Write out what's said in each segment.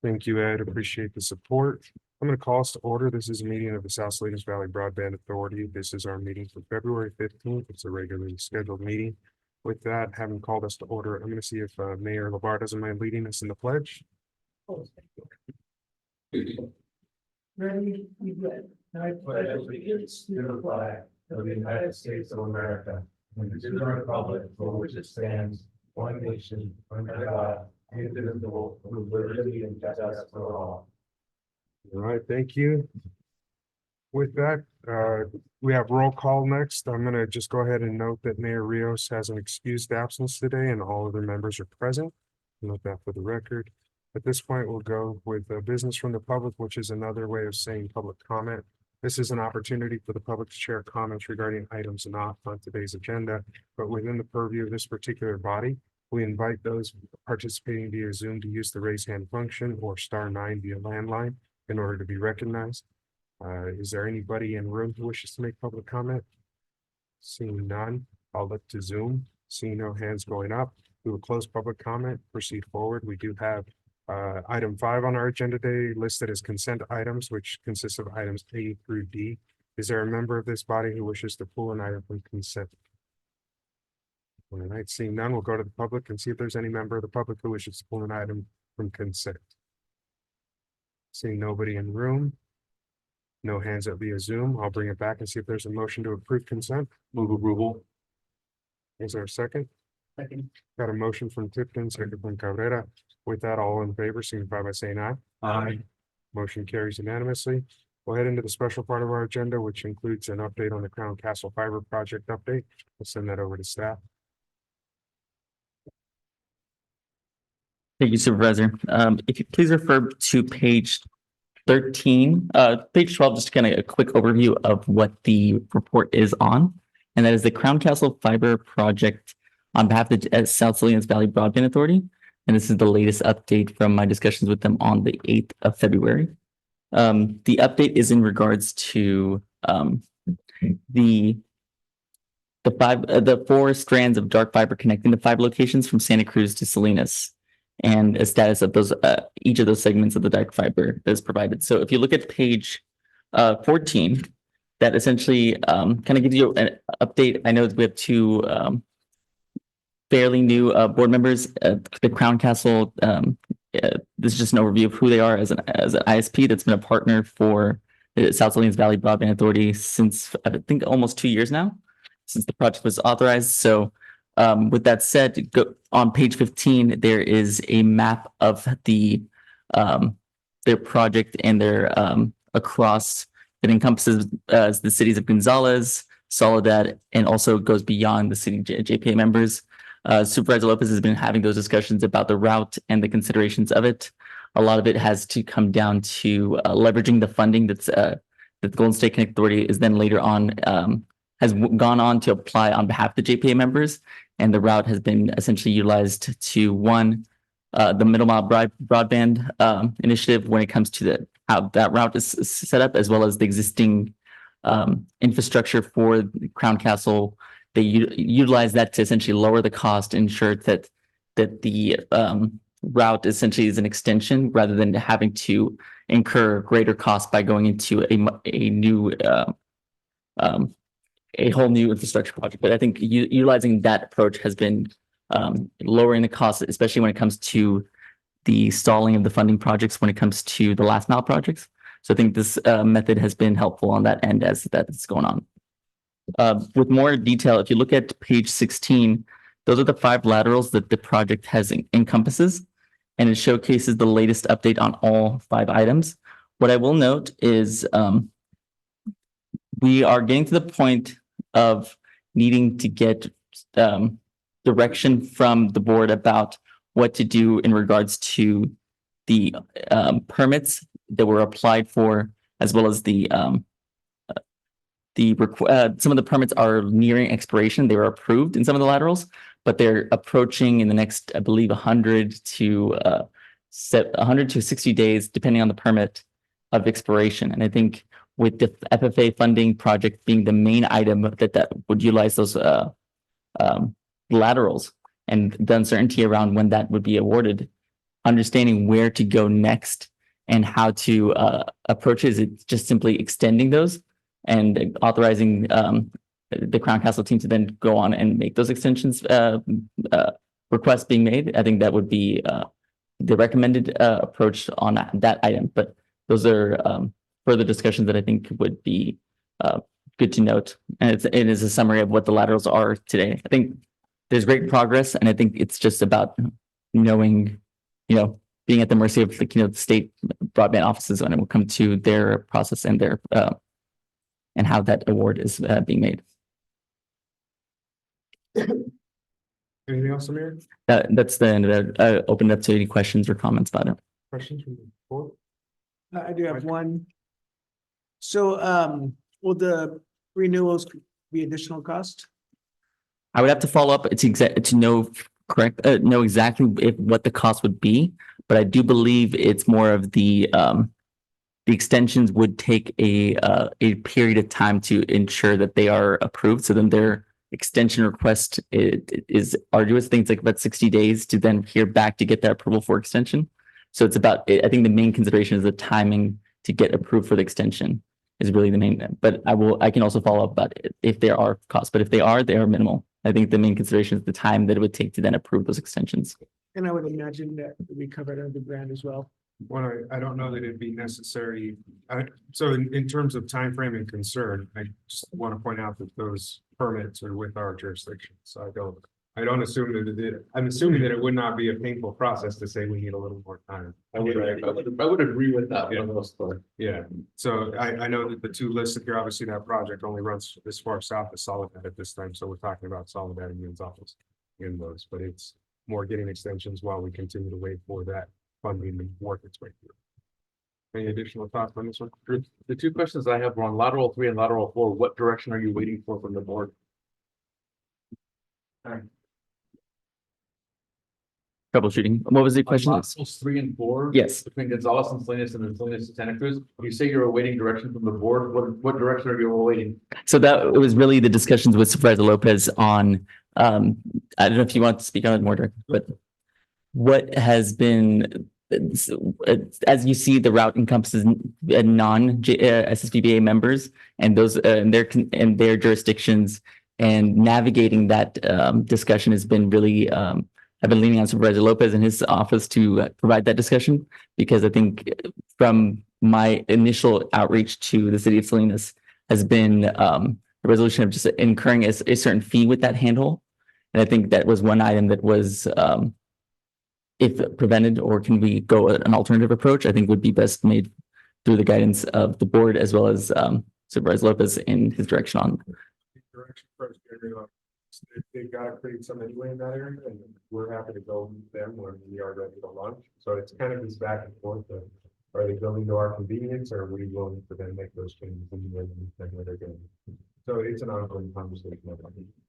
Thank you, Ed. Appreciate the support. I'm going to call us to order. This is a meeting of the South Salinas Valley Broadband Authority. This is our meeting for February 15th. It's a regularly scheduled meeting. With that, having called us to order, I'm going to see if Mayor LeVar doesn't mind leading us in the pledge. Ready, be good. I pledge allegiance to the flag of the United States of America and to the republic for which it stands, one nation, under God, indivisible, with liberty and justice for all. All right, thank you. With that, we have roll call next. I'm going to just go ahead and note that Mayor Rios has an excused absence today and all other members are present. Note that for the record. At this point, we'll go with business from the public, which is another way of saying public comment. This is an opportunity for the public to share comments regarding items not on today's agenda, but within the purview of this particular body. We invite those participating via Zoom to use the raise hand function or *9 via landline in order to be recognized. Is there anybody in the room who wishes to make public comment? Seeing none, I'll look to Zoom. Seeing no hands going up, we will close public comment, proceed forward. We do have item 5 on our agenda today listed as consent items, which consists of items A through D. Is there a member of this body who wishes to pull an item from consent? All right, seeing none, we'll go to the public and see if there's any member of the public who wishes to pull an item from consent. Seeing nobody in the room, no hands up via Zoom, I'll bring it back and see if there's a motion to approve consent. Move approval. Is there a second? Second. Got a motion from Tipton, second from Cabrera. With that, all in favor, signify by saying aye. Aye. Motion carries unanimously. We'll head into the special part of our agenda, which includes an update on the Crown Castle Fiber Project update. We'll send that over to staff. Thank you, Supervisor. If you please refer to page 13, page 12, just kind of a quick overview of what the report is on. And that is the Crown Castle Fiber Project on behalf of the South Salinas Valley Broadband Authority. And this is the latest update from my discussions with them on the 8th of February. The update is in regards to the 4 strands of dark fiber connecting the 5 locations from Santa Cruz to Salinas, and a status of those each of those segments of the dark fiber that is provided. So if you look at page 14, that essentially kind of gives you an update. I know we have 2 fairly new board members at the Crown Castle. This is just an overview of who they are as an ISP that's been a partner for the South Salinas Valley Broadband Authority since I think almost 2 years now, since the project was authorized. So with that said, on page 15, there is a map of their project and their across that encompasses the cities of Gonzales, Soledad, and also goes beyond the city JPA members. Supervisor Lopez has been having those discussions about the route and the considerations of it. A lot of it has to come down to leveraging the funding that the Golden State Connect Authority is then later on has gone on to apply on behalf of the JPA members, and the route has been essentially utilized to the middle mile broadband initiative when it comes to how that route is set up, as well as the existing infrastructure for Crown Castle. They utilize that to essentially lower the cost, ensure that the route essentially is an extension rather than having to incur greater cost by going into a whole new infrastructure project. But I think utilizing that approach has been lowering the cost, especially when it comes to the stalling of the funding projects when it comes to the last mile projects. So I think this method has been helpful on that end as that's going on. With more detail, if you look at page 16, those are the 5 laterals that the project encompasses, and it showcases the latest update on all 5 items. What I will note is we are getting to the point of needing to get direction from the board about what to do in regards to the permits that were applied for, as well as some of the permits are nearing expiration. They were approved in some of the laterals, but they're approaching in the next, I believe, 100 to 60 days, depending on the permit of expiration. And I think with the FFA funding project being the main item that would utilize those laterals and the uncertainty around when that would be awarded, understanding where to go next and how to approach it. Is it just simply extending those and authorizing the Crown Castle team to then go on and make those extensions requests being made? I think that would be the recommended approach on that item. But those are further discussions that I think would be good to note. And it is a summary of what the laterals are today. I think there's great progress, and I think it's just about knowing, being at the mercy of the state broadband offices when it will come to their process and their and how that award is being made. Anything else, Amir? That's the end of it. Open it up to any questions or comments about it. Questions from the board? I do have one. So, will the renewals be additional cost? I would have to follow up to know exactly what the cost would be, but I do believe it's more of the extensions would take a period of time to ensure that they are approved. So then their extension request is arduous. I think it's like about 60 days to then hear back to get that approval for extension. So it's about, I think the main consideration is the timing to get approved for the extension is really the main, but I can also follow up about it if there are costs, but if they are minimal. I think the main consideration is the time that it would take to then approve those extensions. And I would imagine that would be covered under the grant as well. Well, I don't know that it'd be necessary. So in terms of time frame and concern, I just want to point out that those permits are with our jurisdiction. So I don't assume that I'm assuming that it would not be a painful process to say we need a little more time. I would agree with that. For the most part. Yeah, so I know that the two listed here, obviously that project only runs as far south as Soledad at this time. So we're talking about Soledad and Ian's office in those, but it's more getting extensions while we continue to wait for that funding to work its way through. Any additional thoughts on this one? The two questions I have were on lateral 3 and lateral 4. What direction are you waiting for from the board? Troubleshooting. What was the question? Laterals 3 and 4. Yes. Between Gonzales and Salinas and then Salinas to Santa Cruz. You say you're awaiting direction from the board. What direction are you awaiting? So that it was really the discussions with Supervisor Lopez on, I don't know if you want to speak on it more, Dirk, but what has been, as you see, the route encompasses non-SSVBA members and those and their jurisdictions, and navigating that discussion has been really, I've been leaning on Supervisor Lopez and his office to provide that discussion, because I think from my initial outreach to the city of Salinas has been the resolution of just incurring a certain fee with that handle. And I think that was one item that was, if prevented, or can we go an alternative approach, I think would be best made through the guidance of the board as well as Supervisor Lopez in his direction on. Direction first, they've got to create some anyway in that area, and we're happy to go with them when we are ready to launch. So it's kind of this back and forth of, are they building to our convenience, or are we willing to then make those changes in the way they're going? So it's an ongoing conversation.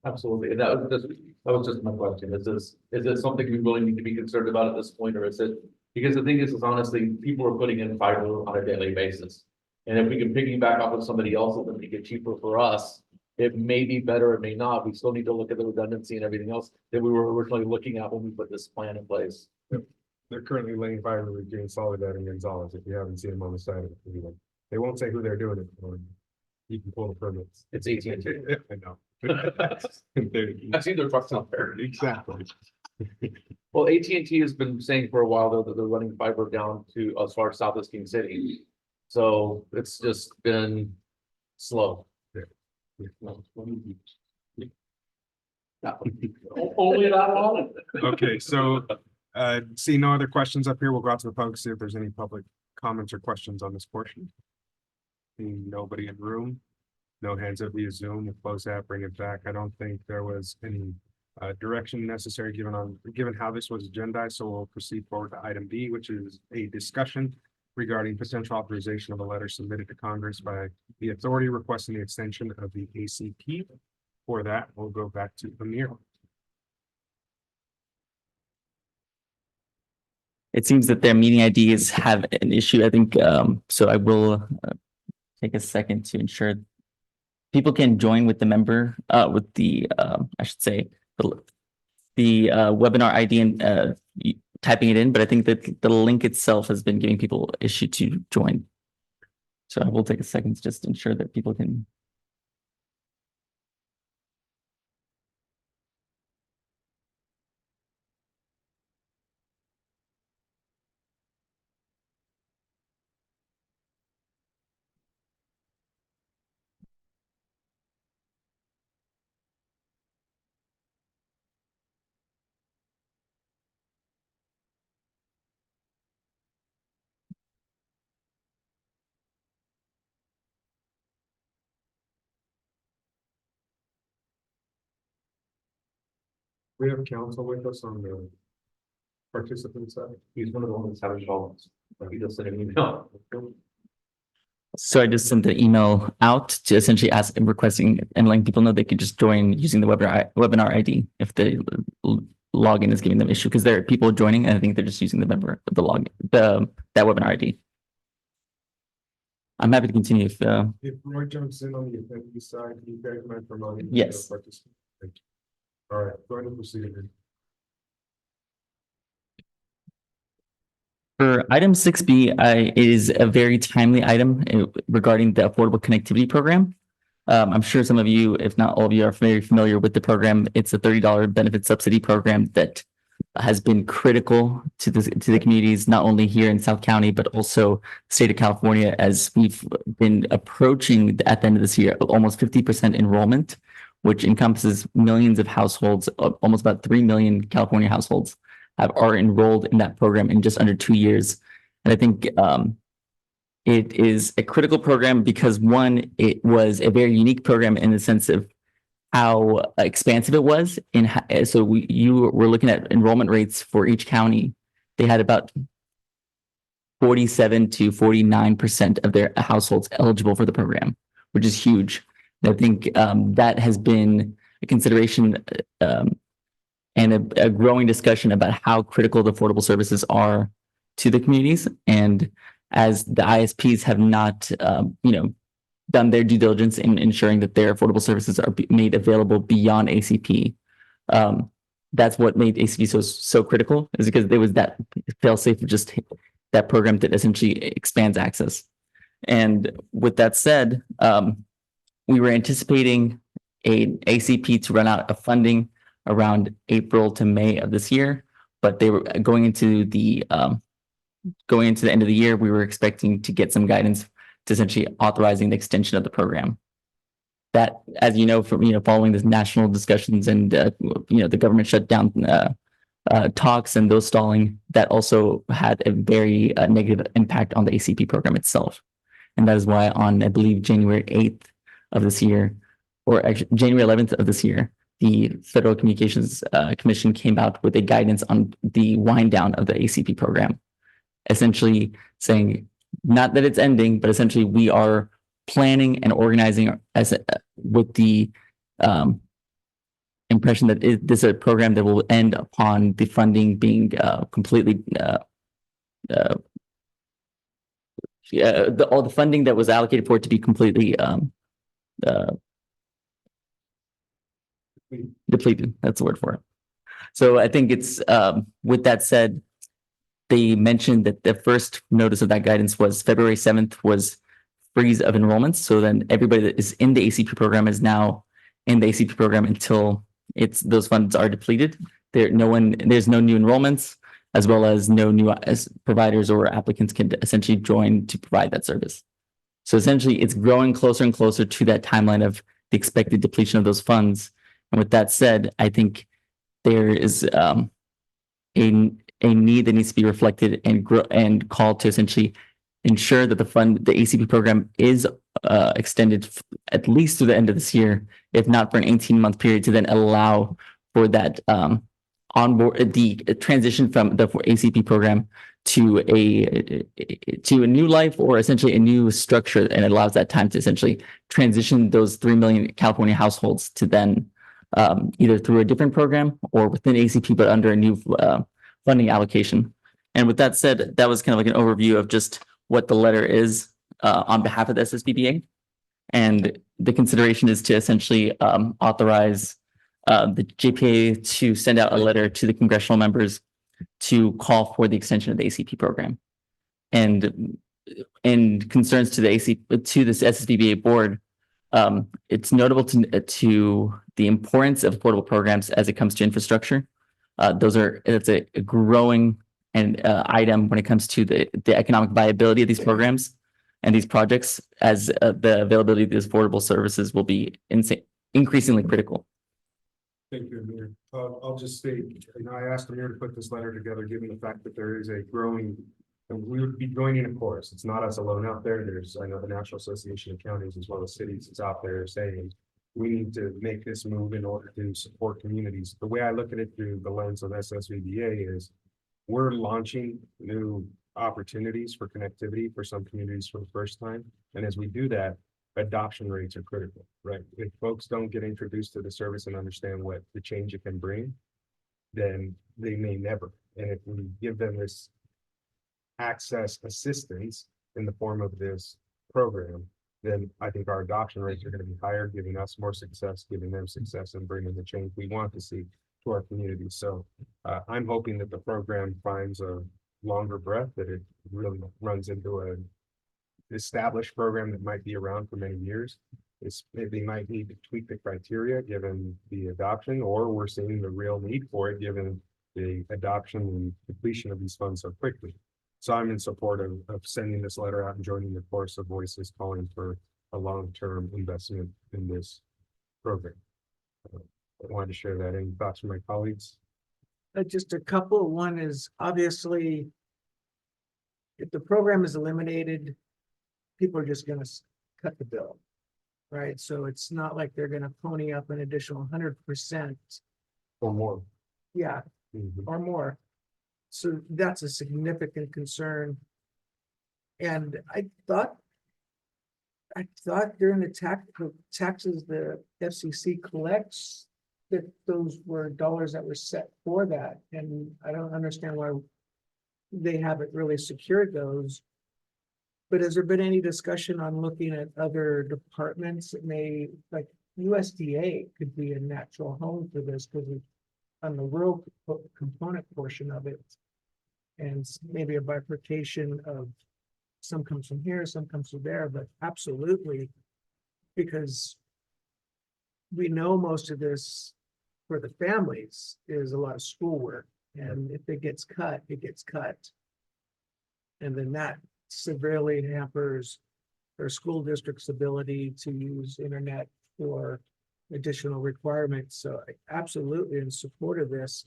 Absolutely. And that was just my question. Is this something we really need to be concerned about at this point, or is it, because the thing is honestly, people are putting in fiber on a daily basis. And if we can piggyback off of somebody else and make it cheaper for us, it may be better, it may not. We still need to look at the redundancy and everything else that we were originally looking at when we put this plan in place. They're currently laying fiber between Soledad and Gonzales. If you haven't seen them on the side of the freeway, they won't say who they're doing it for. You can pull the permits. It's AT&T. I know. I've seen their trucks out there. Exactly. Well, AT&T has been saying for a while though that they're running fiber down to as far south as King City. So it's just been slow. Only that long. Okay, so see no other questions up here. We'll go out to the public, see if there's any public comments or questions on this portion. Seeing nobody in room, no hands up via Zoom. We'll close that, bring it back. I don't think there was any direction necessary given how this was agendized. So we'll proceed forward to item B, which is a discussion regarding potential authorization of a letter submitted to Congress by the authority requesting the extension of the ACP. For that, we'll go back to Amir. It seems that their meeting IDs have an issue, I think, so I will take a second to ensure people can join with the member, with the, I should say, the webinar ID and typing it in, but I think that the link itself has been giving people issue to join. So I will take a second to just ensure that people can. We have counsel with us on the participant side. He's one of the ones having problems. He just sent an email. So I just sent the email out to essentially ask and requesting and letting people know they could just join using the webinar ID if the login is giving them issue, because there are people joining and I think they're just using that webinar ID. I'm happy to continue if If Roy jumps in on the attendee side, you guys might promote him. Yes. Thank you. All right, go ahead and proceed. For item 6B, it is a very timely item regarding the Affordable Connectivity Program. I'm sure some of you, if not all of you, are very familiar with the program. It's a $30 benefit subsidy program that has been critical to the communities, not only here in South County, but also the state of California, as we've been approaching at the end of this year, almost 50% enrollment, which encompasses millions of households, almost about 3 million California households are enrolled in that program in just under 2 years. And I think it is a critical program because, one, it was a very unique program in the sense of how expansive it was. You were looking at enrollment rates for each county. They had about 47 to 49% of their households eligible for the program, which is huge. And I think that has been a consideration and a growing discussion about how critical the affordable services are to the communities. And as the ISPs have not, done their due diligence in ensuring that their affordable services are made available beyond ACP, that's what made ACP so critical, is because there was that fail-safe of just that program that essentially expands access. And with that said, we were anticipating a ACP to run out of funding around April to May of this year, but they were going into the end of the year. We were expecting to get some guidance to essentially authorizing the extension of the program. That, as you know, from following the national discussions and the government shutdown talks and those stalling, that also had a very negative impact on the ACP program itself. And that is why on, I believe, January 8th of this year, or actually January 11th of this year, the Federal Communications Commission came out with a guidance on the wind down of the ACP program, essentially saying not that it's ending, but essentially we are planning and organizing with the impression that this is a program that will end upon the funding being completely all the funding that was allocated for it to be completely depleted. That's the word for it. So I think it's with that said, they mentioned that the first notice of that guidance was February 7th was freeze of enrollments. So then everybody that is in the ACP program is now in the ACP program until those funds are depleted. There's no new enrollments, as well as no new providers or applicants can essentially join to provide that service. So essentially it's growing closer and closer to that timeline of the expected depletion of those funds. And with that said, I think there is a need that needs to be reflected and called to essentially ensure that the ACP program is extended at least through the end of this year, if not for an 18-month period, to then allow for that the transition from the ACP program to a new life, or essentially a new structure, and it allows that time to essentially transition those 3 million California households to then either through a different program or within ACP, but under a new funding allocation. And with that said, that was kind of like an overview of just what the letter is on behalf of the SSVBA. And the consideration is to essentially authorize the JPA to send out a letter to the congressional members to call for the extension of the ACP program. And concerns to the to this SSVBA board, it's notable to the importance of affordable programs as it comes to infrastructure. It's a growing item when it comes to the economic viability of these programs and these projects, as the availability of these affordable services will be increasingly critical. Thank you, Amir. I'll just state, I asked Amir to put this letter together, given the fact that there is a growing, and we would be joining a chorus. It's not us alone out there. I know the National Association of Counties as well as cities is out there saying we need to make this move in order to support communities. The way I look at it through the lens of SSVBA is we're launching new opportunities for connectivity for some communities for the first time. And as we do that, adoption rates are critical, right? If folks don't get introduced to the service and understand what the change it can bring, then they may never. And if we give them this access assistance in the form of this program, then I think our adoption rates are going to be higher, giving us more success, giving them success, and bringing the change we want to see to our community. So I'm hoping that the program finds a longer breath, that it really runs into an established program that might be around for many years. They might need to tweak the criteria given the adoption, or we're seeing the real need for it given the adoption and completion of these funds so quickly. So I'm in support of sending this letter out and joining the chorus of voices calling for a long-term investment in this program. I wanted to share that. Any thoughts from my colleagues? Just a couple. One is obviously, if the program is eliminated, people are just going to cut the bill, right? So it's not like they're going to pony up an additional 100%. Or more. Yeah, or more. So that's a significant concern. And I thought during the taxes the FCC collects, that those were dollars that were set for that. And I don't understand why they haven't really secured those. But has there been any discussion on looking at other departments that may, like USDA could be a natural home for this, because on the rural component portion of it, and maybe a bifurcation of some comes from here, some comes from there, but absolutely, because we know most of this for the families is a lot of schoolwork, and if it gets cut, it gets cut. And then that severely hampers their school district's ability to use internet for additional requirements. So I absolutely in support of this.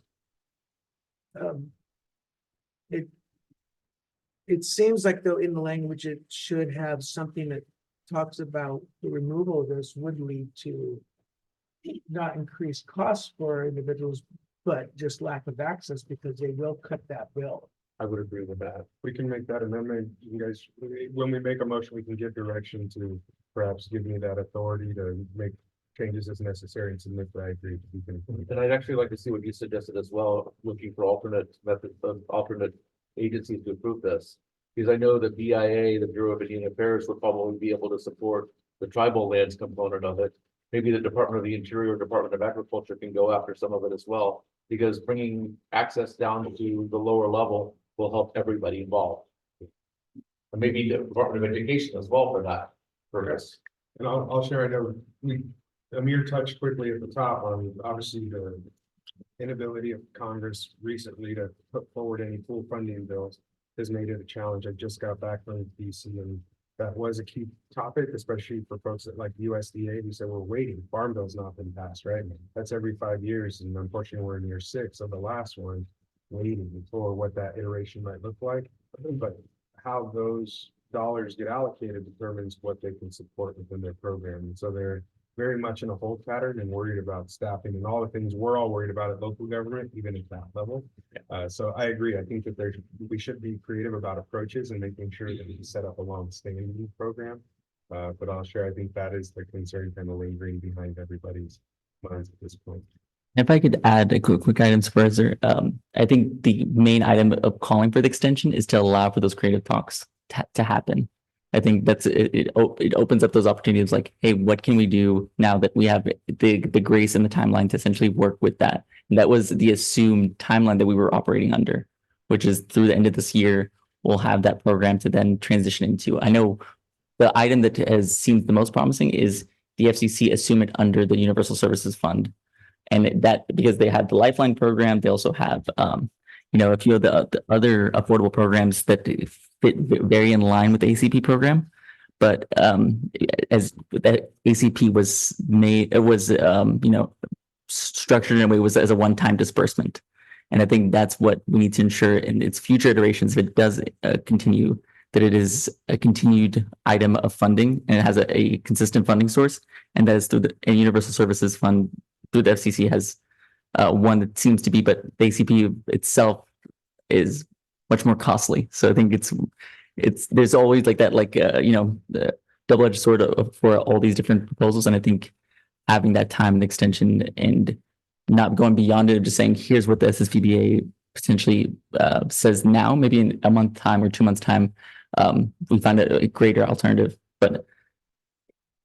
It seems like though in the language it should have something that talks about the removal of this would lead to not increased costs for individuals, but just lack of access, because they will cut that bill. I would agree with that. We can make that amendment. You guys, when we make a motion, we can give direction to perhaps give me that authority to make changes as necessary and submit that. I agree. And I'd actually like to see what you suggested as well, looking for alternate methods, alternate agencies to approve this. Because I know the BIA, the Bureau of Indian Affairs, would probably be able to support the tribal lands component of it. Maybe the Department of the Interior, Department of Agriculture can go after some of it as well, because bringing access down to the lower level will help everybody involved. And maybe the Department of Education as well for that purpose. And I'll share, I know Amir touched quickly at the top on obviously the inability of Congress recently to put forward any full funding bills has made it a challenge. I just got back from DC, and that was a key topic, especially for folks like USDA who said, we're waiting, Farm Bill's not been passed, right? That's every 5 years, and unfortunately we're in year 6 of the last one, waiting for what that iteration might look like. But how those dollars get allocated determines what they can support within their program. And so they're very much in a hold pattern and worried about staffing and all the things we're all worried about at local government, even at that level. So I agree. I think that we should be creative about approaches and making sure that we set up a long-standing program. But I'll share, I think that is the concern kind of lingering behind everybody's minds at this point. If I could add a quick item, Supervisor, I think the main item of calling for the extension is to allow for those creative talks to happen. I think it opens up those opportunities like, hey, what can we do now that we have the grace and the timeline to essentially work with that? And that was the assumed timeline that we were operating under, which is through the end of this year, we'll have that program to then transition into. I know the item that has seemed the most promising is the FCC assume it under the Universal Services Fund. And that because they have the Lifeline program, they also have a few of the other affordable programs that fit very in line with the ACP program. But as that ACP was made, it was structured in a way was as a one-time disbursement. And I think that's what we need to ensure in its future iterations, if it does continue, that it is a continued item of funding and it has a consistent funding source. And that is through the Universal Services Fund through the FCC has one that seems to be, but the ACP itself is much more costly. So I think there's always like that, the double-edged sword for all these different proposals. And I think having that time and extension and not going beyond it, just saying, here's what the SSVBA potentially says now, maybe in a month time or 2 months time, we find a greater alternative. But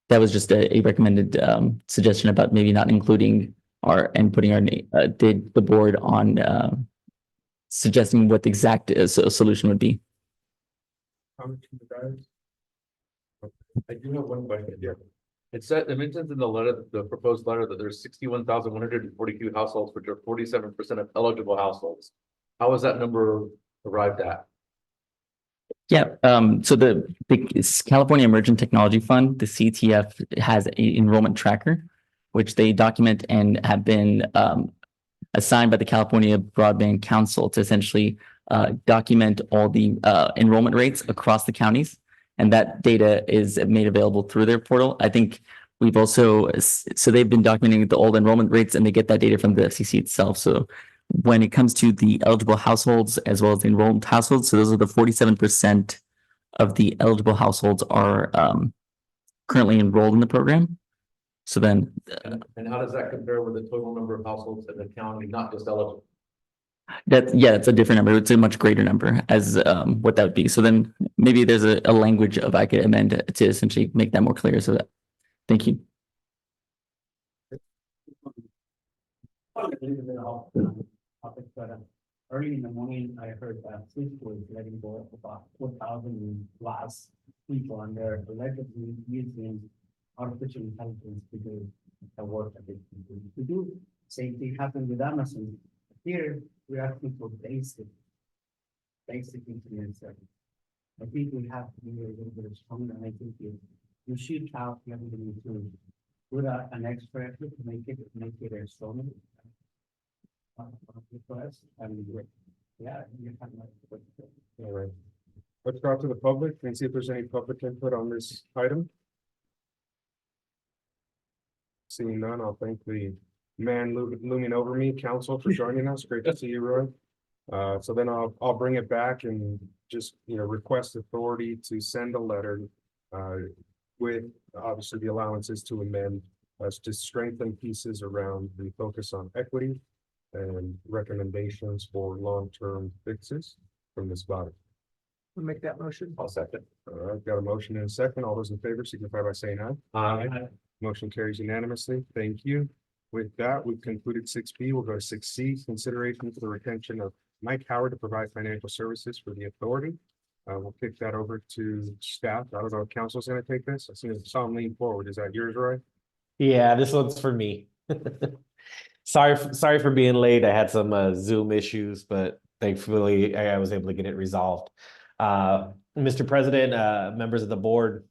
that was just a recommended suggestion about maybe not including and putting the board on suggesting what the exact solution would be. Comments from the guys? I do have one question here. It mentions in the letter, the proposed letter, that there's 61,142 households, which are 47% of eligible households. How is that number arrived at? Yeah, so the California Emerging Technology Fund, the CTF, has an enrollment tracker, which they document and have been assigned by the California Broadband Council to essentially document all the enrollment rates across the counties. And that data is made available through their portal. I think we've also, so they've been documenting all the enrollment rates and they get that data from the FCC itself. So when it comes to the eligible households as well as the enrolled households, so those are the 47% of the eligible households are currently enrolled in the program. So then, And how does that compare with the total number of households in the county, not just eligible? it's a different number. It's a much greater number as what that would be. So then maybe there's a language of I could amend to essentially make that more clear. So that, thank you. Early in the morning, I heard that Cisco is letting go of about 4,000 plus people, and they're allegedly using artificial intelligence to do the work that they can do. Same thing happened with Amazon. Here, we're asking for basic internet service. I think we have to be a little bit stronger, and I think you should have the ability to put an extra effort to make it a stronger. Request and yeah, you have All right. Let's go out to the public and see if there's any public input on this item. Seeing none, I'll thank the man looming over me, council, for joining us. Great to see you, Roy. So then I'll bring it back and just, request authority to send a letter with obviously the allowances to amend us to strengthen pieces around the focus on equity and recommendations for long-term fixes from this body. We'll make that motion. I'll second. All right, got a motion and a second. All those in favor signify by saying aye. Motion carries unanimously. Thank you. With that, we've concluded 6B. We'll go to 6C, consideration for the retention of Mike Howard to provide financial services for the authority. We'll kick that over to staff. I don't know if council's going to take this. I saw him lean forward. Is that yours, Roy? Yeah, this one's for me. Sorry for being late. I had some Zoom issues, but thankfully I was able to get it resolved. Mr. President, members of the board,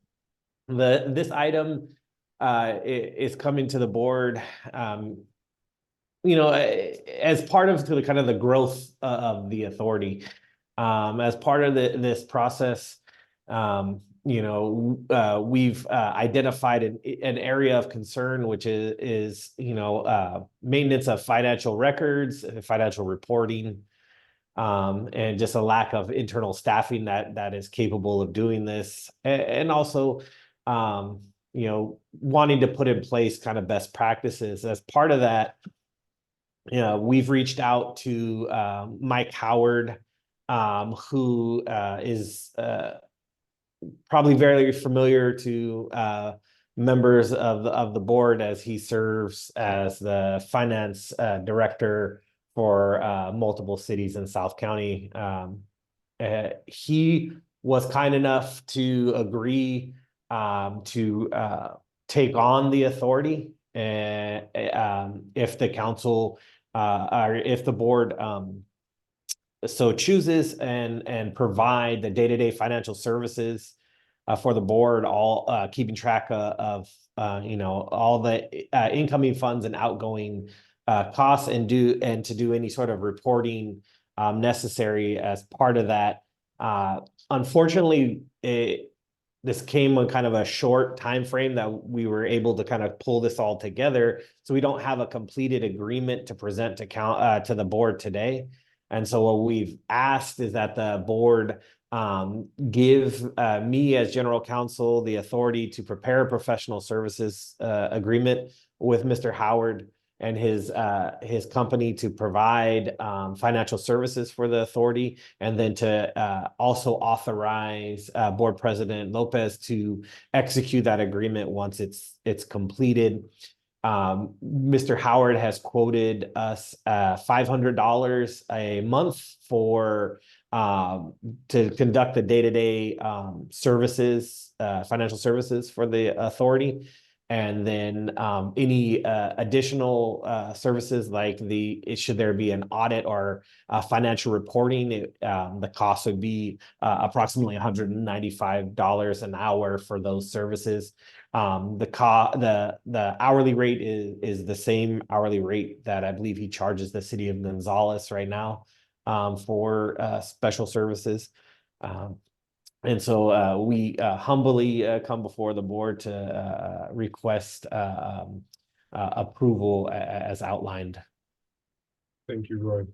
this item is coming to the board, as part of the growth of the authority. As part of this process, we've identified an area of concern, which is maintenance of financial records, financial reporting, and just a lack of internal staffing that is capable of doing this, and also wanting to put in place kind of best practices. As part of that, we've reached out to Mike Howard, who is probably very familiar to members of the board, as he serves as the finance director for multiple cities in South County. He was kind enough to agree to take on the authority, and if the council or if the board so chooses, and provide the day-to-day financial services for the board, all keeping track of all the incoming funds and outgoing costs, and to do any sort of reporting necessary as part of that. Unfortunately, this came on kind of a short time frame that we were able to kind of pull this all together. So we don't have a completed agreement to present to the board today. And so what we've asked is that the board give me as general counsel the authority to prepare a professional services agreement with Mr. Howard and his company to provide financial services for the authority, and then to also authorize Board President Lopez to execute that agreement once it's completed. Mr. Howard has quoted us $500 a month for to conduct the day-to-day services, financial services for the authority. And then any additional services like should there be an audit or financial reporting, the cost would be approximately $195 an hour for those services. The hourly rate is the same hourly rate that I believe he charges the city of Gonzales right now for special services. And so we humbly come before the board to request approval as outlined. Thank you, Roy.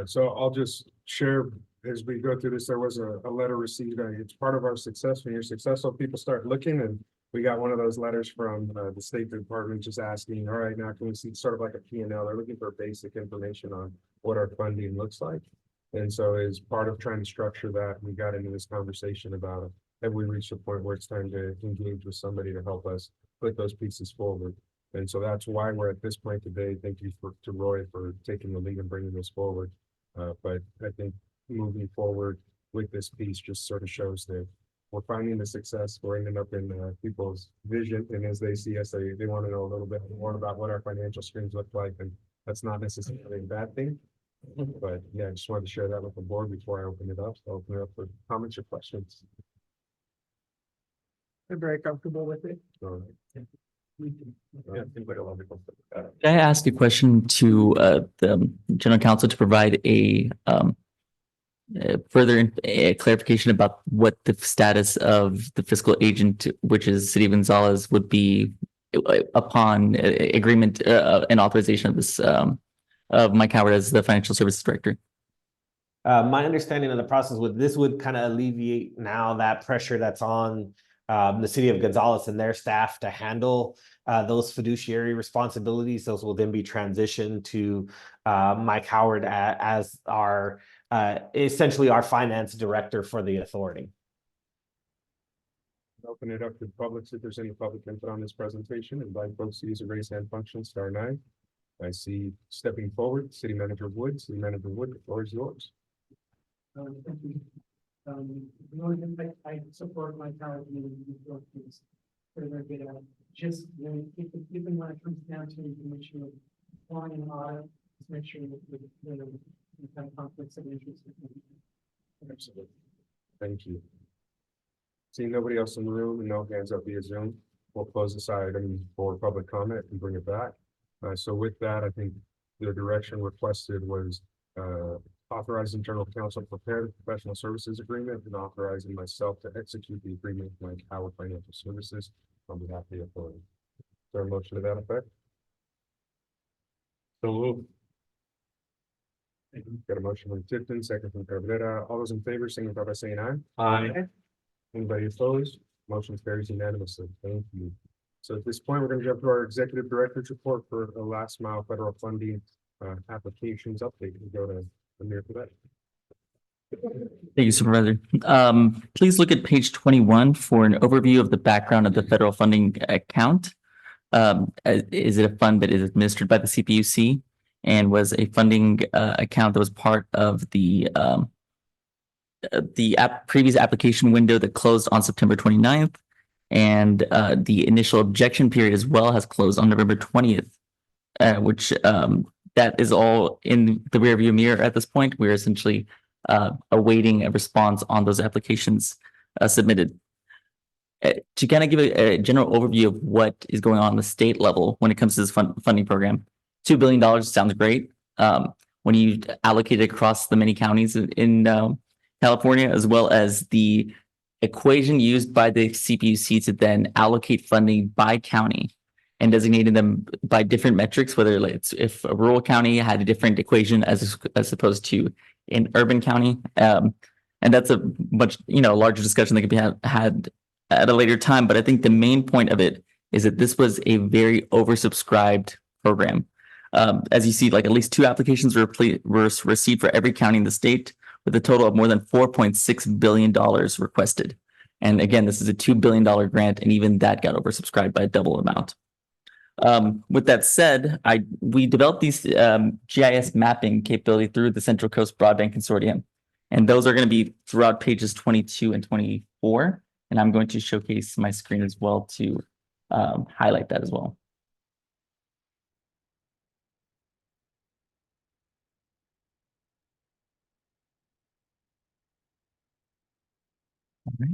So I'll just share as we go through this. There was a letter received. It's part of our success. When you're successful, people start looking, and we got one of those letters from the State Department just asking, all right, now can we see sort of like a P&L? They're looking for basic information on what our funding looks like. And so as part of trying to structure that, we got into this conversation about it. Have we reached a point where it's time to engage with somebody to help us put those pieces forward? And so that's why we're at this point today. Thank you to Roy for taking the lead and bringing this forward. But I think moving forward with this piece just sort of shows that we're finding the success. We're ending up in people's vision. And as they see us, they want to know a little bit more about what our financial streams look like. And that's not necessarily a bad thing. But yeah, I just wanted to share that with the board before I open it up. So I'll open it up for comments or questions. I'm very comfortable with it. All right. Yeah, anybody along the Can I ask a question to the general counsel to provide a further clarification about what the status of the fiscal agent, which is City of Gonzales, would be upon agreement and authorization of this of Mike Howard as the financial services director? My understanding of the process would kind of alleviate now that pressure that's on the City of Gonzales and their staff to handle those fiduciary responsibilities. Those will then be transitioned to Mike Howard as our essentially our finance director for the authority. Open it up to the public. If there's any public input on this presentation, invite folks to use a raise hand function, *9. I see stepping forward, City Manager Wood. City Manager Wood, the floor is yours. Thank you. The only thing I support my tower community is further get out. Just even when it comes down to make sure applying an audit, just make sure that the kind of conflicts of interest. Absolutely. Thank you. Seeing nobody else in the room and no hands up via Zoom, we'll close this item for public comment and bring it back. So with that, I think the direction requested was authorizing general counsel to prepare the professional services agreement and authorizing myself to execute the agreement with Mike Howard Financial Services on behalf of the authority. Is there a motion to that effect? So moved. Got a motion from Tipton, second from Cabrera. All those in favor, signify by saying aye. Aye. Anybody opposed? Motion carries unanimously. Thank you. So at this point, we're going to jump to our executive director's report for the last mile federal funding applications update. We go to Amir for that. Thank you, Supervisor. Please look at page 21 for an overview of the background of the federal funding account. Is it a fund that is administered by the CPUC and was a funding account that was part of the previous application window that closed on September 29th, and the initial objection period as well has closed on November 20th, which that is all in the rearview mirror at this point. We're essentially awaiting a response on those applications submitted. To kind of give a general overview of what is going on the state level when it comes to this funding program, $2 billion sounds great. When you allocate it across the many counties in California, as well as the equation used by the CPUC to then allocate funding by county and designating them by different metrics, whether it's if a rural county had a different equation as opposed to an urban county. And that's a much, larger discussion that could be had at a later time. But I think the main point of it is that this was a very oversubscribed program. As you see, like at least 2 applications were received for every county in the state, with a total of more than $4.6 billion requested. And again, this is a $2 billion grant, and even that got oversubscribed by a double amount. With that said, we developed these GIS mapping capability through the Central Coast Broadband Consortium, and those are going to be throughout pages 22 and 24. And I'm going to showcase my screen as well to highlight that as well. All right.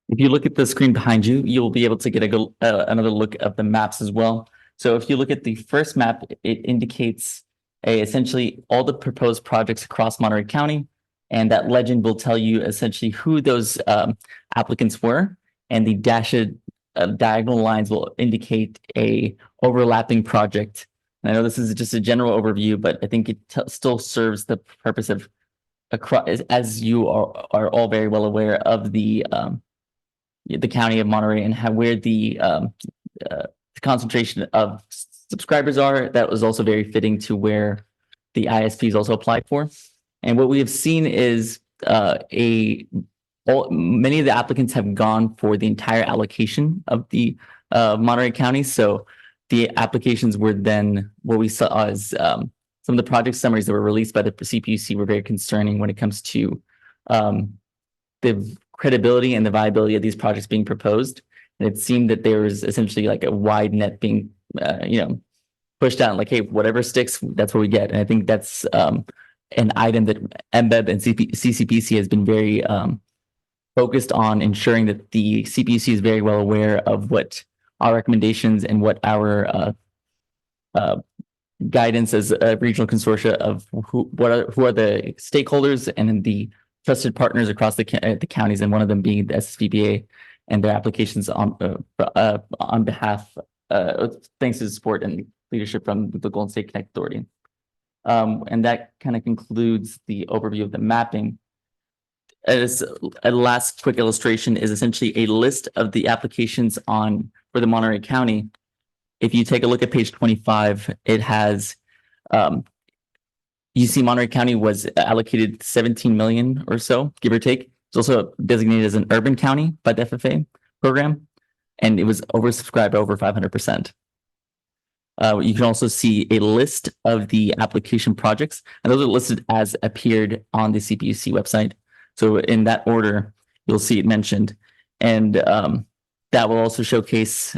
If you look at the screen behind you, you'll be able to get another look of the maps as well. So if you look at the first map, it indicates essentially all the proposed projects across Monterey County. And that legend will tell you essentially who those applicants were. And the dashed diagonal lines will indicate a overlapping project. And I know this is just a general overview, but I think it still serves the purpose of, as you are all very well aware of the county of Monterey and where the concentration of subscribers are. That was also very fitting to where the ISPs also applied for. And what we have seen is many of the applicants have gone for the entire allocation of the Monterey County. So the applications were then, what we saw is some of the project summaries that were released by the CPUC were very concerning when it comes to the credibility and the viability of these projects being proposed. And it seemed that there was essentially like a wide net being, pushed out, like, hey, whatever sticks, that's what we get. And I think that's an item that MBEB and CCPC has been very focused on, ensuring that the CPUC is very well aware of what our recommendations and what our guidance as a regional consortia of who are the stakeholders and the trusted partners across the counties, and one of them being the SSVBA and their applications on behalf, thanks to the support and leadership from the Golden State Connect Authority. And that kind of concludes the overview of the mapping. As a last quick illustration is essentially a list of the applications for the Monterey County. If you take a look at page 25, it has, you see Monterey County was allocated 17 million or so, give or take. It's also designated as an urban county by the FFA program, and it was oversubscribed by over 500%. You can also see a list of the application projects, and those are listed as appeared on the CPUC website. So in that order, you'll see it mentioned. And that will also showcase,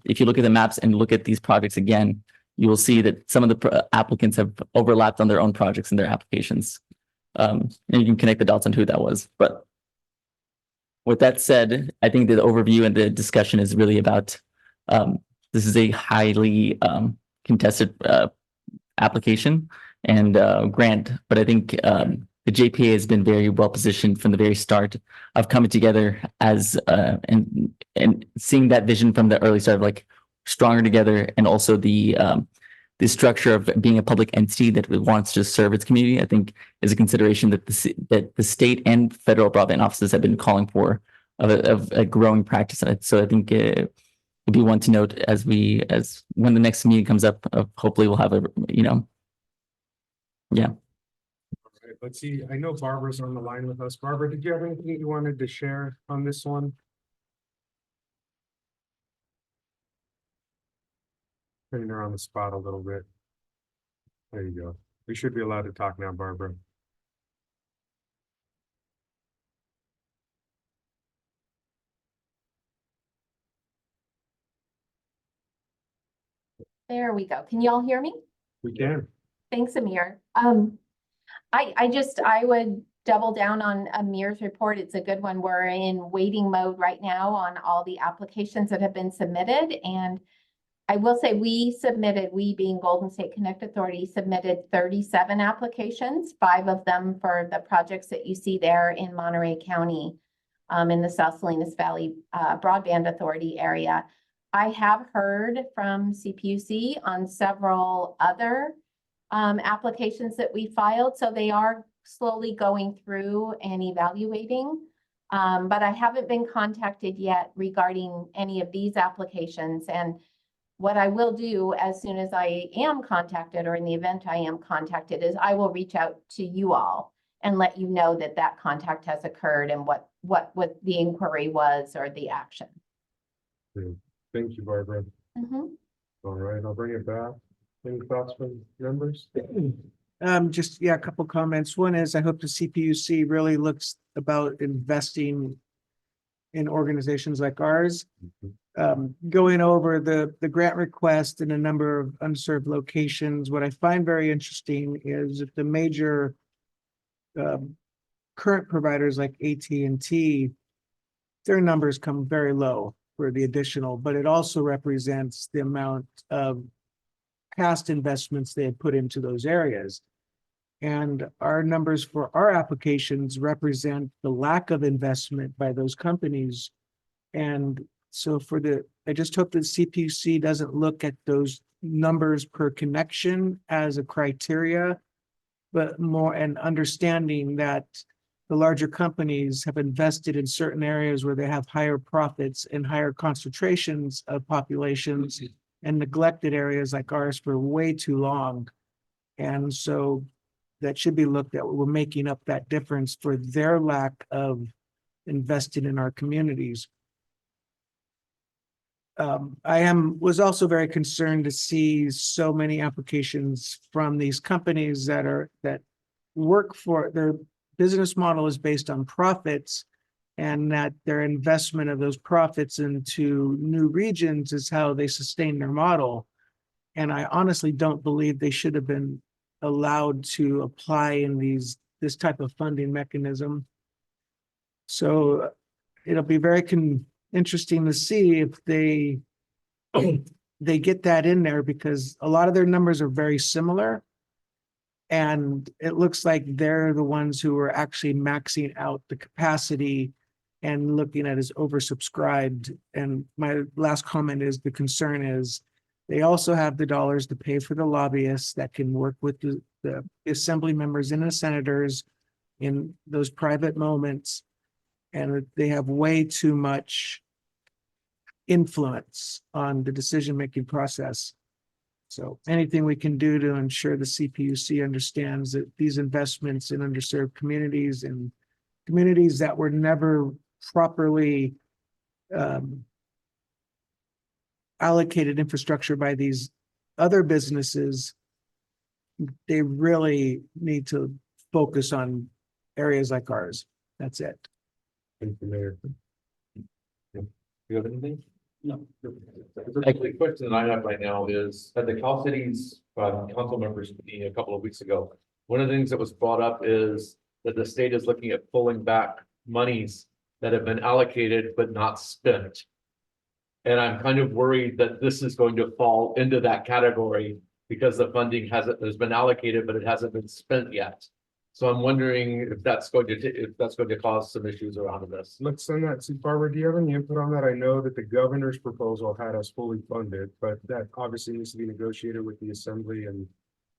if you look at the maps and look at these projects again, you will see that some of the applicants have overlapped on their own projects and their applications. And you can connect the dots on who that was. But with that said, I think the overview and the discussion is really about, this is a highly contested application and grant, but I think the JPA has been very well positioned from the very start of coming together as and seeing that vision from the early start of like stronger together, and also the structure of being a public entity that wants to serve its community. I think is a consideration that the state and federal broadband offices have been calling for of a growing practice. So I think it'd be one to note as when the next meeting comes up, hopefully we'll have yeah. All right, let's see. I know Barbara's on the line with us. Barbara, did you have anything you wanted to share on this one? Putting her on the spot a little bit. There you go. We should be allowed to talk now, Barbara. There we go. Can you all hear me? We can. Thanks, Amir. I would double down on Amir's report. It's a good one. We're in waiting mode right now on all the applications that have been submitted. And I will say we being Golden State Connect Authority, submitted 37 applications, 5 of them for the projects that you see there in Monterey County, in the South Salinas Valley Broadband Authority area. I have heard from CPUC on several other applications that we filed, so they are slowly going through and evaluating. But I haven't been contacted yet regarding any of these applications. And what I will do as soon as I am contacted, or in the event I am contacted, is I will reach out to you all and let you know that that contact has occurred and what the inquiry was or the action. Thank you, Barbara. Mhm. All right, I'll bring it back. Any thoughts from members? Just, yeah, a couple comments. One is I hope the CPUC really looks about investing in organizations like ours. Going over the grant request in a number of unserved locations, what I find very interesting is that the major current providers like AT&T, their numbers come very low for the additional, but it also represents the amount of past investments they had put into those areas. And our numbers for our applications represent the lack of investment by those companies. And so I just hope that CPUC doesn't look at those numbers per connection as a criteria, but more an understanding that the larger companies have invested in certain areas where they have higher profits and higher concentrations of populations and neglected areas like ours for way too long. And so that should be looked at. We're making up that difference for their lack of investing in our communities. I was also very concerned to see so many applications from these companies that work for their business model is based on profits, and that their investment of those profits into new regions is how they sustain their model. And I honestly don't believe they should have been allowed to apply in this type of funding mechanism. So it'll be very interesting to see if they get that in there, because a lot of their numbers are very similar. And it looks like they're the ones who are actually maxing out the capacity and looking at as oversubscribed. And my last comment is the concern is they also have the dollars to pay for the lobbyists that can work with the assembly members and the senators in those private moments. And they have way too much influence on the decision-making process. So anything we can do to ensure the CPUC understands that these investments in underserved communities and communities that were never properly allocated infrastructure by these other businesses, they really need to focus on areas like ours. That's it. Thank you, Mayor. You have anything? No. The question that I have right now is, at the Cal Cities council members meeting a couple of weeks ago, one of the things that was brought up is that the state is looking at pulling back monies that have been allocated but not spent. And I'm kind of worried that this is going to fall into that category because the funding has been allocated, but it hasn't been spent yet. So I'm wondering if that's going to cause some issues around this. Let's send that to Barbara. Do you have any input on that? I know that the governor's proposal had us fully funded, but that obviously needs to be negotiated with the assembly and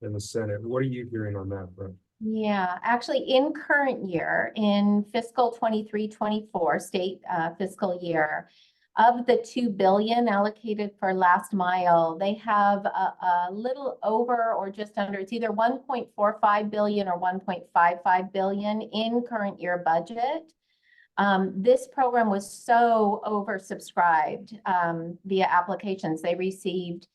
the Senate. What are you hearing on that, bro? Yeah, actually, in current year, in fiscal 23-24 state fiscal year, of the 2 billion allocated for last mile, they have a little over or just under, it's either 1.45 billion or 1.55 billion in current year budget. This program was so oversubscribed via applications. They received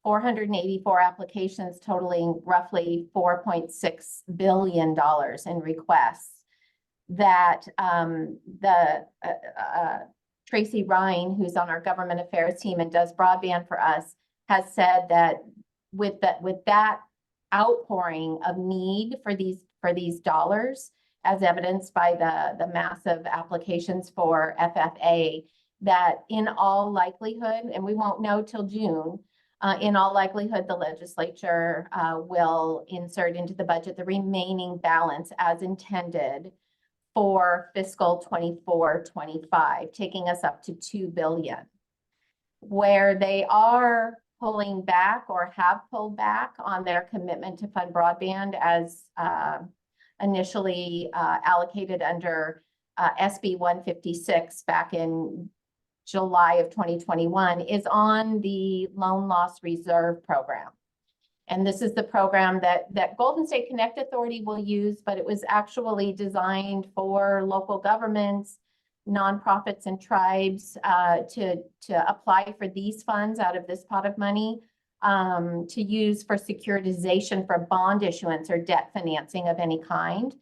484 applications totaling roughly $4.6 billion in requests that Tracy Ryan, who's on our government affairs team and does broadband for us, has said that with that outpouring of need for these dollars, as evidenced by the massive applications for FFA, that in all likelihood, and we won't know till June, in all likelihood, the legislature will insert into the budget the remaining balance as intended for fiscal 24-25, taking us up to 2 billion. Where they are pulling back or have pulled back on their commitment to fund broadband as initially allocated under SB 156 back in July of 2021 is on the loan loss reserve program. And this is the program that Golden State Connect Authority will use, but it was actually designed for local governments, nonprofits and tribes to apply for these funds out of this pot of money to use for securitization for bond issuance or debt financing of any kind.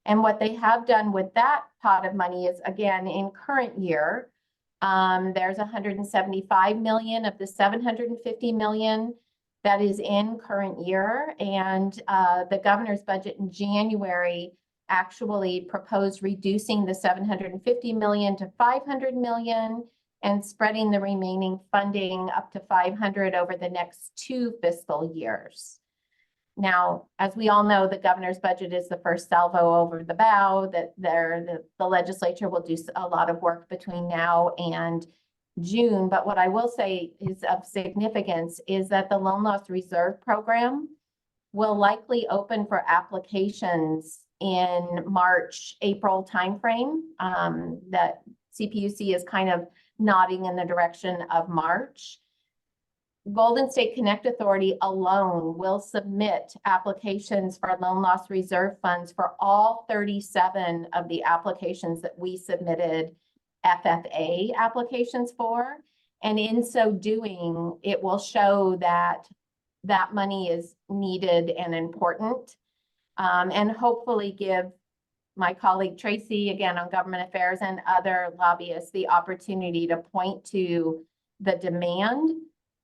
And what they have done with that pot of money is, again, in current year, there's 175 million of the 750 million that is in current year. And the governor's budget in January actually proposed reducing the 750 million to 500 million and spreading the remaining funding up to 500 over the next 2 fiscal years. Now, as we all know, the governor's budget is the first salvo over the bow, that the legislature will do a lot of work between now and June. But what I will say is of significance is that the loan loss reserve program will likely open for applications in March, April timeframe. That CPUC is kind of nodding in the direction of March. Golden State Connect Authority alone will submit applications for loan loss reserve funds for all 37 of the applications that we submitted FFA applications for. And in so doing, it will show that that money is needed and important, and hopefully give my colleague Tracy, again on government affairs, and other lobbyists the opportunity to point to the demand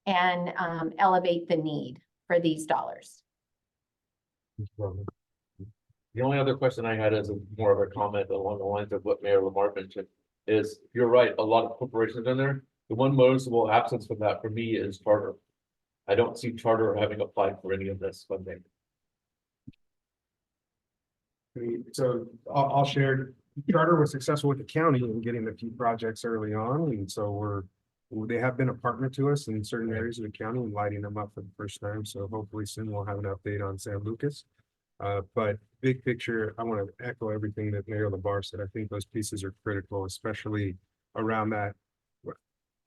and elevate the need for these dollars. The only other question I had is more of a comment along the lines of what Mayor Lamar mentioned is, you're right, a lot of corporations in there. The one noticeable absence from that for me is Charter. I don't see Charter having applied for any of this funding. So I'll share, Charter was successful with the county in getting a few projects early on, and so they have been a partner to us in certain areas of the county and lighting them up for the first time. So hopefully soon we'll have an update on San Lucas. But big picture, I want to echo everything that Mayor LaBarre said. I think those pieces are critical, especially around that.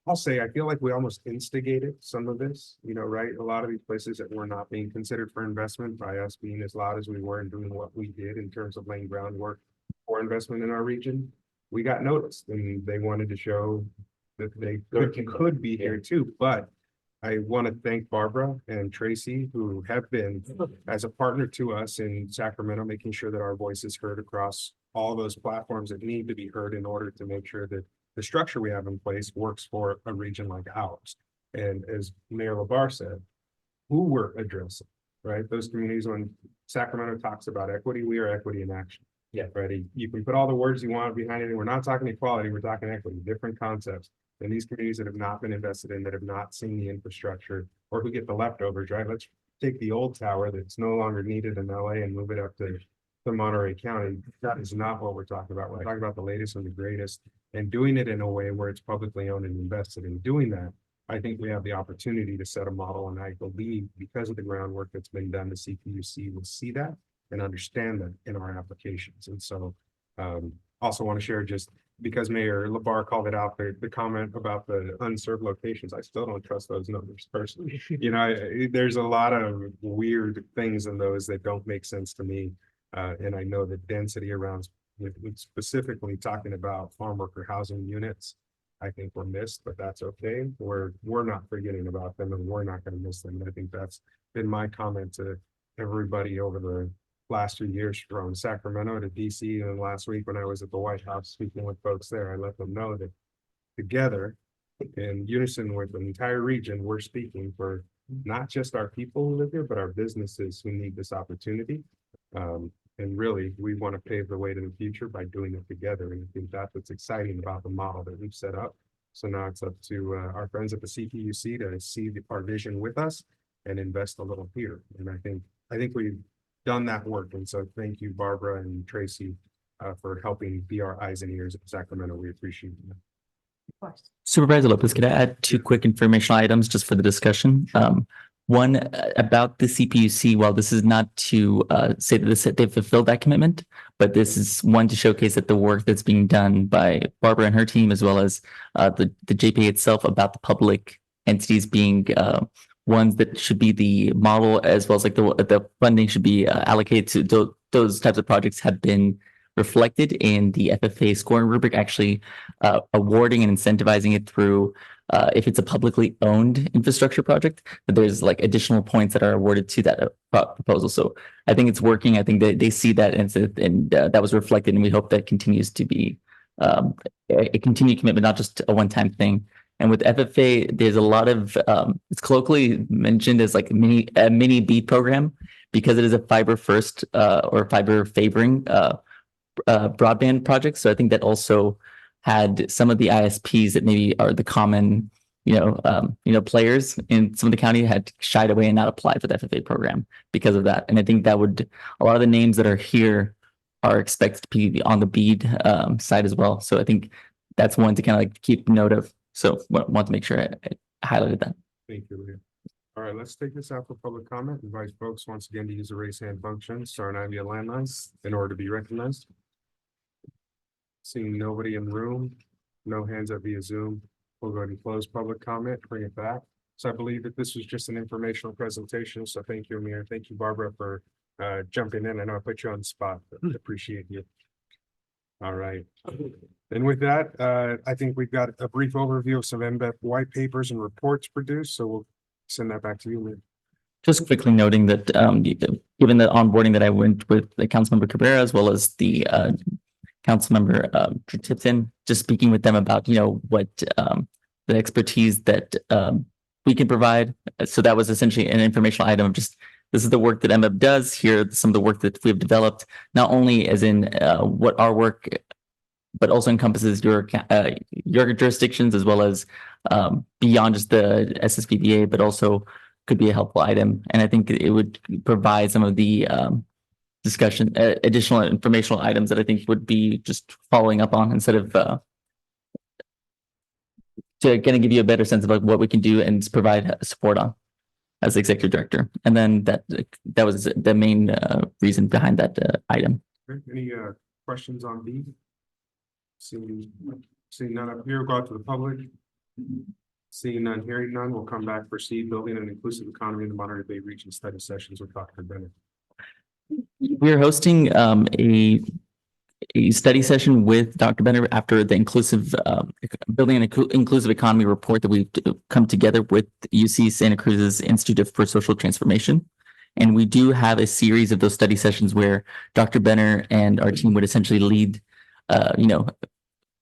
I'll say, I feel like we almost instigated some of this, right? A lot of these places that were not being considered for investment by us being as loud as we were and doing what we did in terms of laying groundwork for investment in our region. We got noticed and they wanted to show that they could be here too. But I want to thank Barbara and Tracy, who have been as a partner to us in Sacramento, making sure that our voice is heard across all those platforms that need to be heard in order to make sure that the structure we have in place works for a region like ours. And as Mayor LaBarre said, who we're addressing, right? Those communities, when Sacramento talks about equity, we are equity in action. Yeah, Freddie, you can put all the words you want behind it. We're not talking equality, we're talking equity, different concepts. And these communities that have not been invested in, that have not seen the infrastructure, or who get the leftovers, right? Let's take the old tower that's no longer needed in LA and move it up to Monterey County. That is not what we're talking about. We're talking about the latest and the greatest, and doing it in a way where it's publicly owned and invested. In doing that, I think we have the opportunity to set a model, and I believe because of the groundwork that's been done, the CPUC will see that and understand that in our applications. And so also want to share, just because Mayor LaBarre called it out, the comment about the unserved locations, I still don't trust those numbers personally. You know, there's a lot of weird things in those that don't make sense to me. And I know the density around, with specifically talking about farm worker housing units, I think were missed, but that's okay. We're not forgetting about them, and we're not going to miss them. And I think that's been my comment to everybody over the last 2 years, from Sacramento to DC. And last week when I was at the White House speaking with folks there, I let them know that together, in unison with the entire region, we're speaking for not just our people who live here, but our businesses who need this opportunity. And really, we want to pave the way to the future by doing it together. And I think that's what's exciting about the model that we've set up. So now it's up to our friends at the CPUC to see our vision with us and invest a little here. And I think we've done that work. And so thank you, Barbara and Tracy, for helping be our eyes and ears in Sacramento. We appreciate that. Of course. Supervisor Lopez, could I add two quick informational items just for the discussion? One, about the CPUC, while this is not to say that they've fulfilled that commitment, but this is one to showcase that the work that's being done by Barbara and her team, as well as the JPA itself, about the public entities being ones that should be the model, as well as like the funding should be allocated to those types of projects, have been reflected in the FFA scoring rubric, actually awarding and incentivizing it through if it's a publicly owned infrastructure project, that there's like additional points that are awarded to that proposal. So I think it's working. I think that they see that, and that was reflected, and we hope that continues to be a continued commitment, not just a one-time thing. And with FFA, there's a lot of it's colloquially mentioned as like a mini BEAD program, because it is a fiber first or fiber favoring broadband project. So I think that also had some of the ISPs that maybe are the common, players in some of the county had shied away and not applied for the FFA program because of that. And I think that would, a lot of the names that are here are expected to be on the BEAD side as well. So I think that's one to kind of like keep note of. So want to make sure I highlighted that. Thank you, Leah. All right, let's take this out for public comment. Invite folks once again to use the raise hand function, star 9 via landlines, in order to be recognized. Seeing nobody in the room, no hands up via Zoom, we'll go ahead and close public comment, bring it back. So I believe that this was just an informational presentation. So thank you, Amir. Thank you, Barbara, for jumping in. I know I put you on the spot, but appreciate you. All right. And with that, I think we've got a brief overview of some MBEP white papers and reports produced. So we'll send that back to you, Amir. Just quickly noting that given the onboarding that I went with the Councilmember Cabrera, as well as the Councilmember Tipton, just speaking with them about, what the expertise that we can provide. So that was essentially an informational item of just, this is the work that MBEP does. Here are some of the work that we've developed, not only as in what our work, but also encompasses your jurisdictions, as well as beyond just the SSVBA, but also could be a helpful item. And I think it would provide some of the discussion, additional informational items that I think would be just following up on, instead of to kind of give you a better sense of like what we can do and provide support on as executive director. And then that was the main reason behind that item. Okay. Any questions on B? Seeing none up here, go out to the public. Seeing none, hearing none, we'll come back, proceed building an inclusive economy in the Monterey Bay region study sessions with Dr. Bennett. We're hosting a study session with Dr. Benner after the inclusive building an inclusive economy report that we've come together with UC Santa Cruz's Institute for Social Transformation. And we do have a series of those study sessions where Dr. Benner and our team would essentially lead,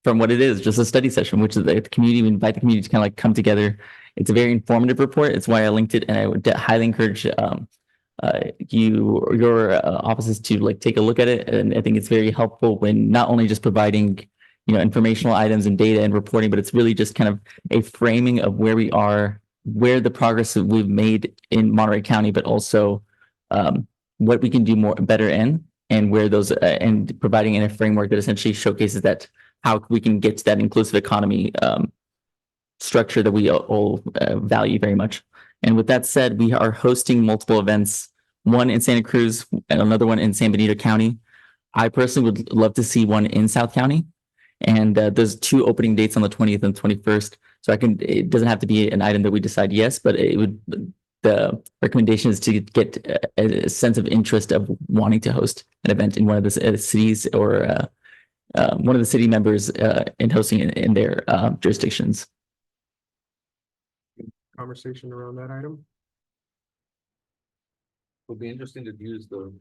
from what it is, just a study session, which is the community, we invite the community to kind of like come together. It's a very informative report. It's why I linked it, and I would highly encourage your offices to like take a look at it. And I think it's very helpful when not only just providing informational items and data and reporting, but it's really just kind of a framing of where we are, where the progress that we've made in Monterey County, but also what we can do better in, and where those and providing in a framework that essentially showcases that how we can get to that inclusive economy structure that we all value very much. And with that said, we are hosting multiple events. one in Santa Cruz and another one in San Benito County. I personally would love to see one in South County. And there's two opening dates on the 20th and 21st. So it doesn't have to be an item that we decide yes, but the recommendation is to get a sense of interest of wanting to host an event in one of the cities or one of the city members in hosting it in their jurisdictions. Conversation around that item? Would be interesting to use the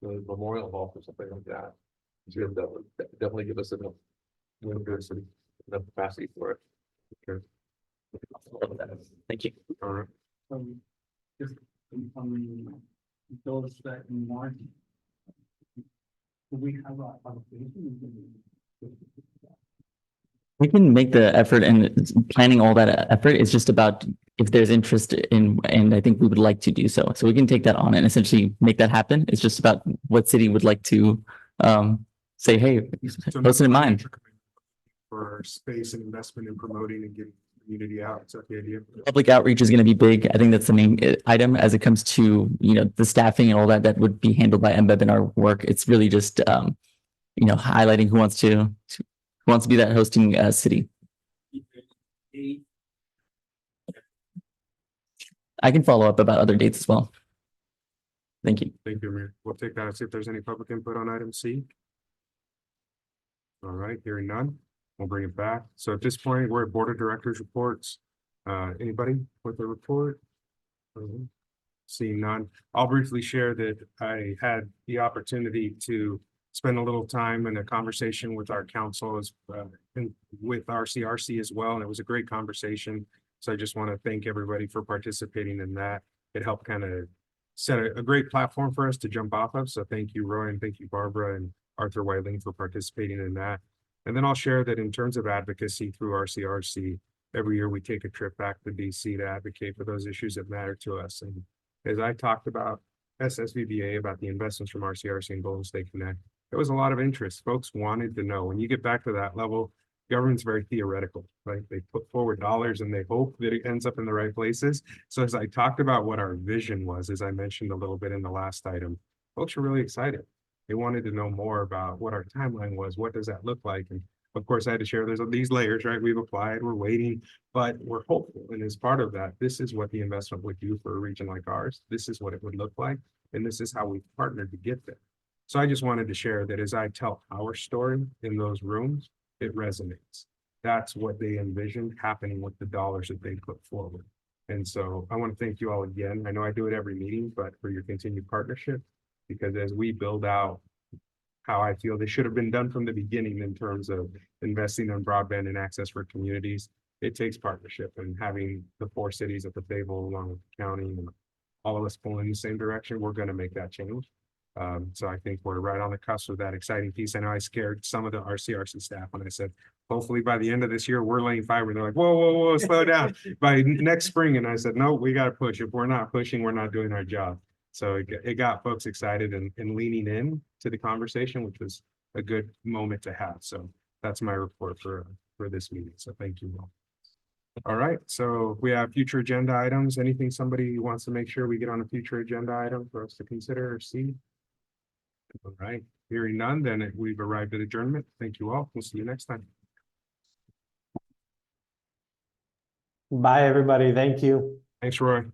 memorial hall for something like that. So that would definitely give us enough capacity for it. Okay. Thank you. All right. Just on those that in March. Do we have a allocation? We can make the effort, and planning all that effort is just about if there's interest in, and I think we would like to do so. So we can take that on and essentially make that happen. It's just about what city would like to say, hey, So post it in mind. For space and investment in promoting and getting the community out. Is that the idea? Public outreach is going to be big. I think that's the main item as it comes to, the staffing and all that, that would be handled by MBEB in our work. It's really just, highlighting who wants to be that hosting city. I can follow up about other dates as well. Thank you. Thank you, Amir. We'll take that and see if there's any public input on item C. All right, hearing none, we'll bring it back. So at this point, we're at Board of Directors reports. Anybody with a report? Seeing none, I'll briefly share that I had the opportunity to spend a little time in a conversation with our council and with RCRC as well, and it was a great conversation. So I just want to thank everybody for participating in that. It helped kind of set a great platform for us to jump off of. So thank you, Roy, and thank you, Barbara and Arthur Whiting, for participating in that. And then I'll share that in terms of advocacy through RCRC, every year we take a trip back to DC to advocate for those issues that matter to us. And as I talked about SSVBA, about the investments from RCRC and Golden State Connect, there was a lot of interest. Folks wanted to know. When you get back to that level, government's very theoretical, right? They put forward dollars and they hope that it ends up in the right places. So as I talked about what our vision was, as I mentioned a little bit in the last item, folks were really excited. They wanted to know more about what our timeline was. What does that look like? And of course, I had to share there's these layers, right? We've applied, we're waiting, but we're hopeful. And as part of that, this is what the investment would do for a region like ours. This is what it would look like. And this is how we partnered to get there. So I just wanted to share that as I tell our story in those rooms, it resonates. That's what they envisioned happening with the dollars that they put forward. And so I want to thank you all again. I know I do it every meeting, but for your continued partnership, because as we build out how I feel they should have been done from the beginning in terms of investing in broadband and access for communities, it takes partnership, and having the 4 cities at the table along with the county and all of us pulling in the same direction, we're going to make that change. So I think we're right on the cusp of that exciting piece. I know I scared some of the RCRC staff when I said, hopefully by the end of this year, we're laying fiber. They're like, whoa, slow down by next spring. And I said, no, we got to push. If we're not pushing, we're not doing our job. So it got folks excited and leaning in to the conversation, which was a good moment to have. So that's my report for this meeting. So thank you all. All right, so we have future agenda items. Anything somebody wants to make sure we get on a future agenda item for us to consider or see? All right, hearing none, then we've arrived at adjournment. Thank you all. We'll see you next time. Bye, everybody. Thank you. Thanks, Roy.